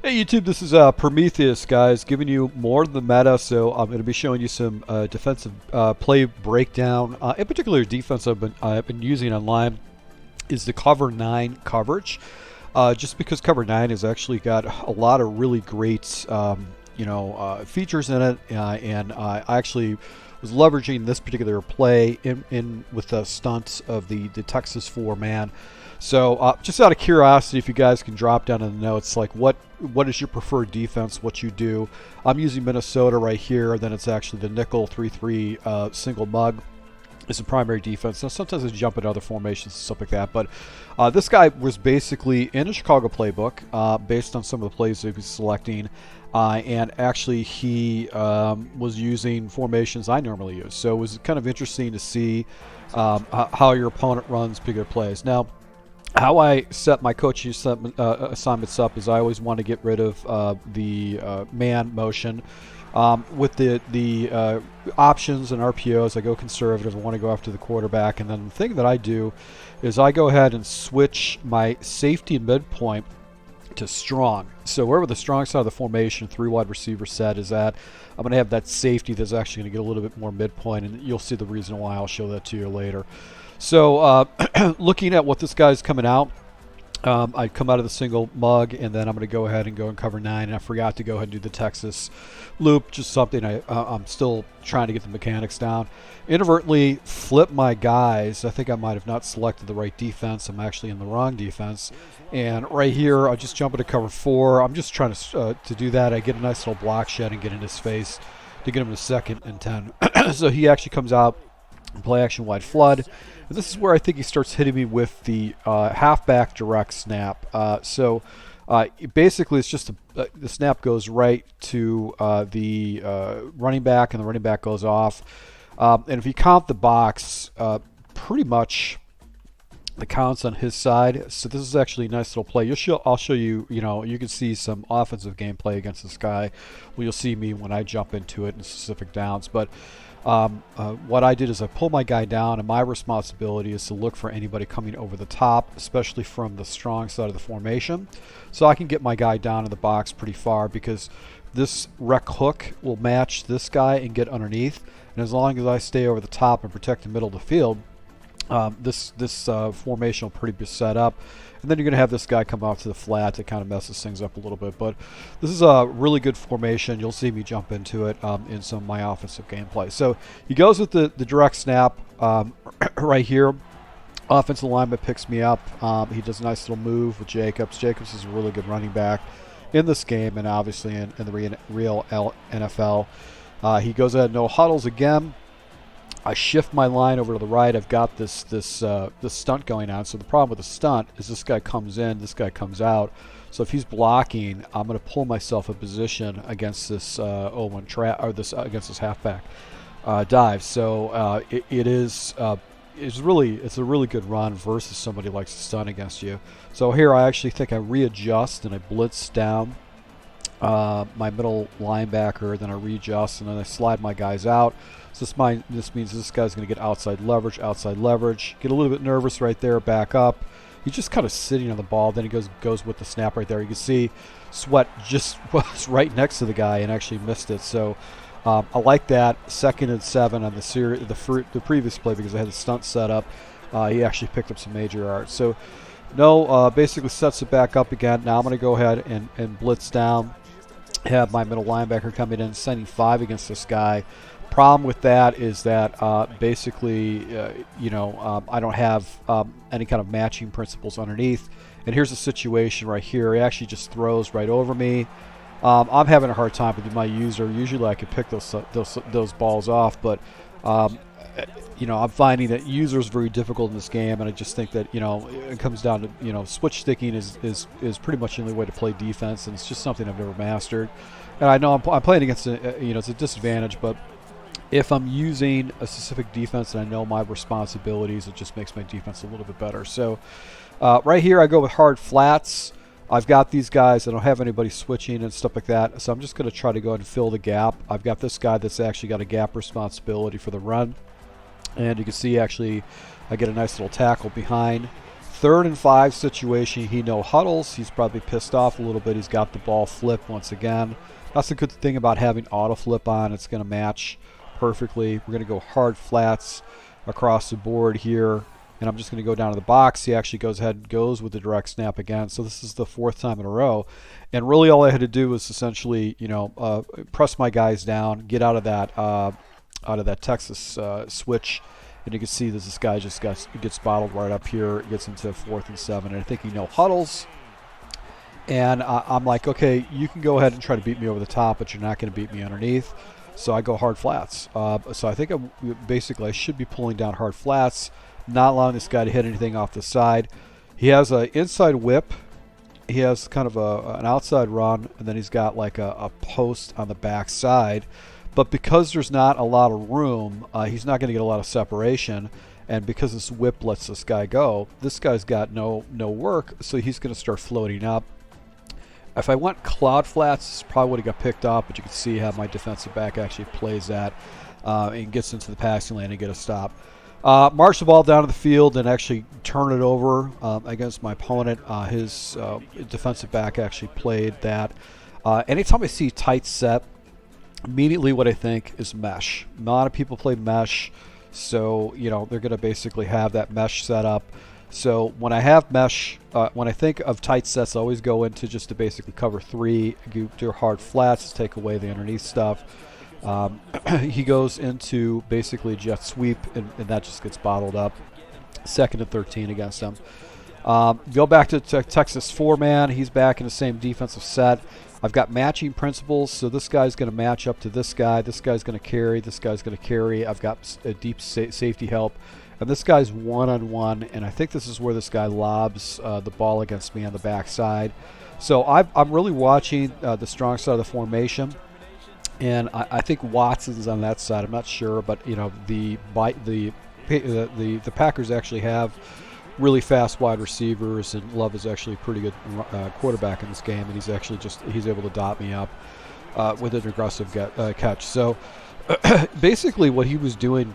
Hey YouTube, this is Prometheus, guys, giving you more of the meta. So I'm going to be showing you some defensive play breakdown. In particular, defense I've been using online is the cover 9 coverage. Just because cover 9 has actually got a lot of really great features in it, and I actually was leveraging this particular play in with the stunts of the Texas 4-man. So just out of curiosity, if you guys can drop down in the notes, like what is your preferred defense, what you do. I'm using Minnesota right here, then it's actually the nickel 3-3 single mug is the primary defense. Now sometimes I jump into other formations and stuff like that, but this guy was basically in a Chicago playbook based on some of the plays that he was selecting, and actually he was using formations I normally use. So it was kind of interesting to see how your opponent runs particular plays. Now, how I set my coaching assignments up is I always want to get rid of the man motion. With the options and RPOs, I go conservative. I want to go after the quarterback. And then the thing that I do is I go ahead and switch my safety midpoint to strong. So wherever the strong side of the formation, 3 wide receiver set is at, I'm going to have that safety that's actually going to get a little bit more midpoint. And you'll see the reason why. I'll show that to you later. So looking at what this guy's coming out, I come out of the single mug, and then I'm going to go ahead and go and cover 9. And I forgot to go ahead and do the Texas loop, just something I'm still trying to get the mechanics down. Inadvertently flip my guys. I think I might have not selected the right defense. I'm actually in the wrong defense. And right here, I just jump into cover 4. I'm just trying to do that. I get a nice little block shed and get in his face to get him to 2nd and 10. So he actually comes out and play action wide flood. And this is where I think he starts hitting me with the halfback direct snap. Basically, it's just the snap goes right to the running back, and the running back goes off. And if you count the box, pretty much the counts on his side. So this is actually a nice little play. I'll show you. You can see some offensive gameplay against this guy. Well, you'll see me when I jump into it in specific downs, but. What I did is I pull my guy down, and my responsibility is to look for anybody coming over the top, especially from the strong side of the formation. So I can get my guy down in the box pretty far, because this rec hook will match this guy and get underneath. And as long as I stay over the top and protect the middle of the field, this formation will pretty be set up. And then you're going to have this guy come out to the flat to kind of messes things up a little bit. But this is a really good formation. You'll see me jump into it in some of my offensive gameplay. So he goes with the direct snap right here. Offensive lineman picks me up. He does a nice little move with Jacobs. Jacobs is a really good running back in this game, and obviously in the real NFL. He goes ahead, no huddles again. I shift my line over to the right. I've got this stunt going on. So the problem with the stunt is this guy comes in, this guy comes out. So if he's blocking, I'm going to pull myself a position against this O1 trap, or against this halfback dive. So it's a really good run versus somebody who likes to stun against you. So here I actually think I readjust and I blitz down my middle linebacker, then I readjust, and then I slide my guys out. So this means this guy's going to get outside leverage, get a little bit nervous right there, back up. He's just kind of sitting on the ball. Then he goes with the snap right there. You can see Sweat just was right next to the guy and actually missed it. So I like that. 2nd and 7 on the previous play, because I had the stunt set up. He actually picked up some major yards. So basically sets it back up again. Now I'm going to go ahead and blitz down. Have my middle linebacker coming in, sending 5 against this guy. Problem with that is that basically, I don't have any kind of matching principles underneath. And here's a situation right here. He actually just throws right over me. I'm having a hard time with my user. Usually I could pick those balls off, but I'm finding that user is very difficult in this game, and I just think that it comes down to switch sticking is pretty much the only way to play defense, and it's just something I've never mastered. And I know I'm playing against it's a disadvantage, but if I'm using a specific defense and I know my responsibilities, it just makes my defense a little bit better. So right here I go with hard flats. I've got these guys. I don't have anybody switching and stuff like that, so I'm just going to try to go ahead and fill the gap. I've got this guy that's actually got a gap responsibility for the run, and you can see actually I get a nice little tackle behind 3rd and 5 situation, he no huddles. He's probably pissed off a little bit. He's got the ball flipped once again. That's the good thing about having auto flip on. It's going to match perfectly. We're going to go hard flats across the board here. And I'm just going to go down to the box. He actually goes ahead and goes with the direct snap again. So this is the 4th time in a row. And really all I had to do was essentially, press my guys down, get out of that Texas switch. And you can see that this guy just gets bottled right up here. It gets into 4th and 7. And I think he no huddles. And I'm like, okay, you can go ahead and try to beat me over the top, but you're not going to beat me underneath. So I go hard flats. So I think I should be pulling down hard flats, not allowing this guy to hit anything off the side. He has an inside whip. He has kind of an outside run, and then he's got like a post on the back side. But because there's not a lot of room, he's not going to get a lot of separation. And because this whip lets this guy go, this guy's got no work, so he's going to start floating up. If I went cloud flats, probably would have got picked up, but you can see how my defensive back actually plays that and gets into the passing lane and get a stop. March the ball down to the field and actually turn it over against my opponent. His defensive back actually played that. Anytime I see tight set, immediately what I think is mesh. A lot of people play mesh, so they're going to basically have that mesh set up. So when I have mesh, when I think of tight sets, I always go into just to basically cover 3, do hard flats, take away the underneath stuff. He goes into basically jet sweep, and that just gets bottled up. 2nd and 13 against him. Go back to Texas 4-man. He's back in the same defensive set. I've got matching principles, so this guy's going to match up to this guy. This guy's going to carry. This guy's going to carry. I've got a deep safety help. And this guy's one-on-one, and I think this is where this guy lobs the ball against me on the backside. So I'm really watching the strong side of the formation, and I think Watson's on that side. I'm not sure, but the Packers actually have really fast wide receivers, and Love is actually a pretty good quarterback in this game, and he's able to dot me up with an aggressive catch. So basically what he was doing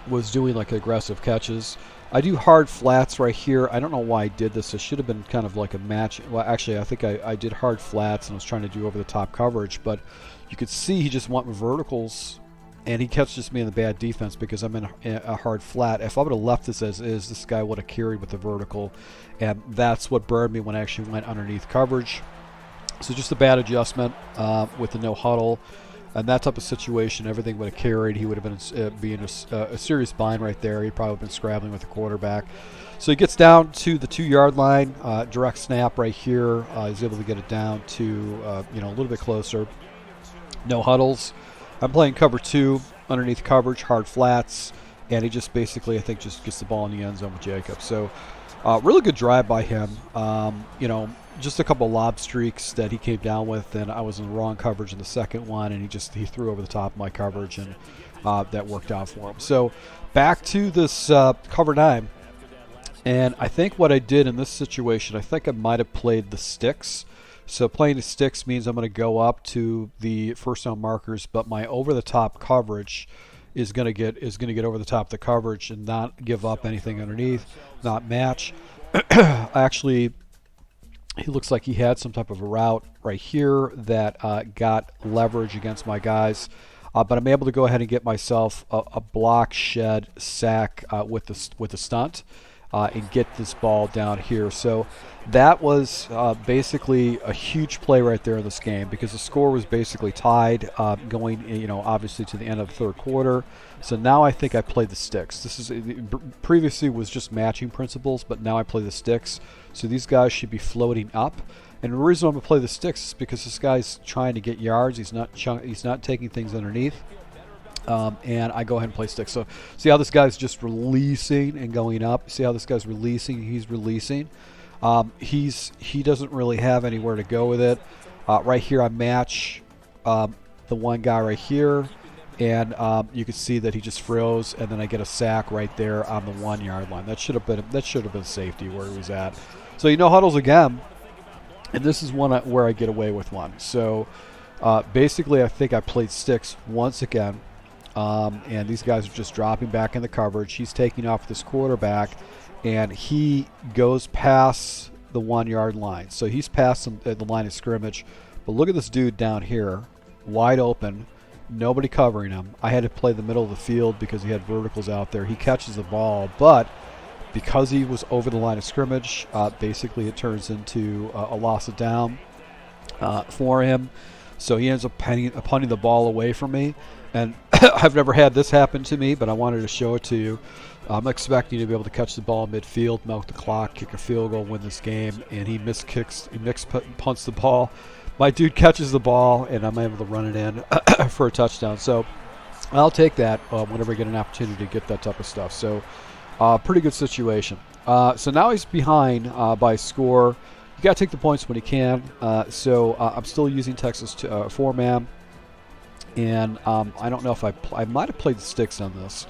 like aggressive catches. I do hard flats right here. I don't know why I did this. It should have been kind of like a match. Well, actually, I think I did hard flats and I was trying to do over the top coverage, but you could see he just went with verticals, and he catches me in the bad defense because I'm in a hard flat. If I would have left this as is, this guy would have carried with the vertical, and that's what burned me when I actually went underneath coverage. So just a bad adjustment with the no huddle. And that type of situation, everything would have carried. He would have been a serious bind right there. He'd probably been scrabbling with the quarterback. So he gets down to the 2-yard line, direct snap right here. He's able to get it down to a little bit closer. No huddles. I'm playing cover 2, underneath coverage, hard flats, and he just basically, I think, just gets the ball in the end zone with Jacob. So really good drive by him. Just a couple lob streaks that he came down with, and I was in the wrong coverage in the second one, and he threw over the top of my coverage, and that worked out for him. So back to this cover 9, and I think what I did in this situation, I think I might have played the sticks. So playing the sticks means I'm going to go up to the first down markers, but my over-the-top coverage is going to get over the top of the coverage and not give up anything underneath, not match. Actually, he looks like he had some type of a route right here that got leverage against my guys. But I'm able to go ahead and get myself a block, shed, sack with the stunt and get this ball down here. So that was basically a huge play right there in this game because the score was basically tied going, obviously to the end of the third quarter. So now I think I played the sticks. This is previously was just matching principles, but now I play the sticks. So these guys should be floating up. And the reason I'm going to play the sticks is because this guy's trying to get yards. He's not taking things underneath. And I go ahead and play sticks. So see how this guy's just releasing and going up. See how this guy's releasing? He's releasing. He doesn't really have anywhere to go with it. Right here I match the one guy right here. And you can see that he just froze, and then I get a sack right there on the 1-yard line. That should have been safety where he was at. So huddles again, and this is one where I get away with one. So basically, I think I played sticks once again, and these guys are just dropping back in the coverage. He's taking off this quarterback, and he goes past the 1 yard line. So he's past the line of scrimmage. But look at this dude down here, wide open, nobody covering him. I had to play the middle of the field because he had verticals out there. He catches the ball, but because he was over the line of scrimmage, basically it turns into a loss of down for him. So he ends up punting the ball away from me. And I've never had this happen to me, but I wanted to show it to you. I'm expecting to be able to catch the ball midfield, milk the clock, kick a field goal, win this game, and he punts the ball. My dude catches the ball, and I'm able to run it in for a touchdown. So I'll take that whenever I get an opportunity to get that type of stuff. So pretty good situation. So now he's behind by score. You got to take the points when you can. So I'm still using Texas 4-man. And I don't know if I might have played the sticks on this.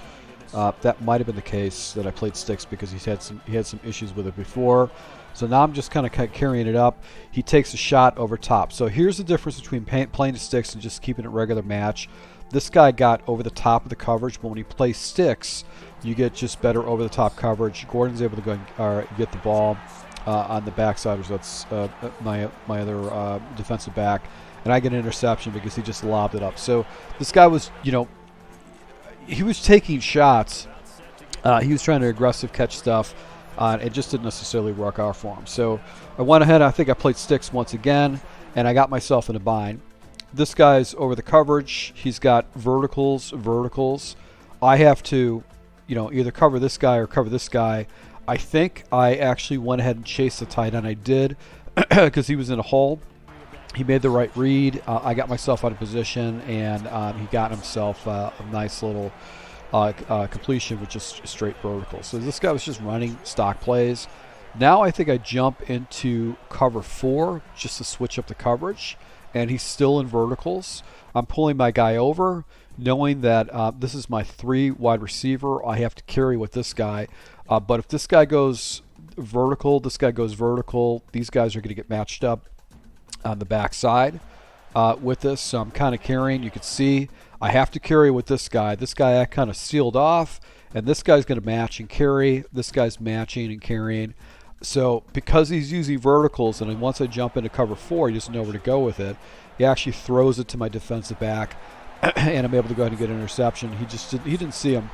That might have been the case that I played sticks because he had some issues with it before. So now I'm just kind of carrying it up. He takes a shot over top. So here's the difference between playing the sticks and just keeping it regular match. This guy got over the top of the coverage, but when he plays sticks, you get just better over the top coverage. Gordon's able to go get the ball on the backside, so that's my other defensive back. And I get an interception because he just lobbed it up. So this guy was, he was taking shots. He was trying to aggressive catch stuff. It just didn't necessarily work out for him. So I went ahead. I think I played sticks once again, and I got myself in a bind. This guy's over the coverage. He's got verticals. I have to, either cover this guy or cover this guy. I think I actually went ahead and chased the tight end. I did because he was in a hole. He made the right read. I got myself out of position, and he got himself a nice little completion with just straight vertical. So this guy was just running stock plays. Now I think I jump into cover 4 just to switch up the coverage, and he's still in verticals. I'm pulling my guy over, knowing that this is my 3 wide receiver. I have to carry with this guy. But if this guy goes vertical, this guy goes vertical, these guys are going to get matched up on the backside with this. So I'm kind of carrying. You can see I have to carry with this guy. This guy I kind of sealed off, and this guy's going to match and carry. This guy's matching and carrying. So because he's using verticals, and once I jump into cover 4, he doesn't know where to go with it. He actually throws it to my defensive back, and I'm able to go ahead and get an interception. He didn't see him.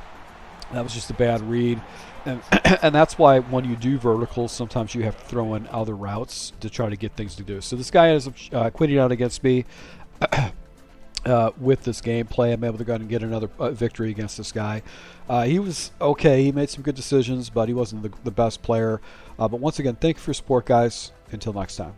That was just a bad read. And that's why when you do verticals, sometimes you have to throw in other routes to try to get things to do. So this guy is quitting out against me with this gameplay. I'm able to go ahead and get another victory against this guy. He was okay. He made some good decisions, but he wasn't the best player. But once again, thank you for your support, guys. Until next time.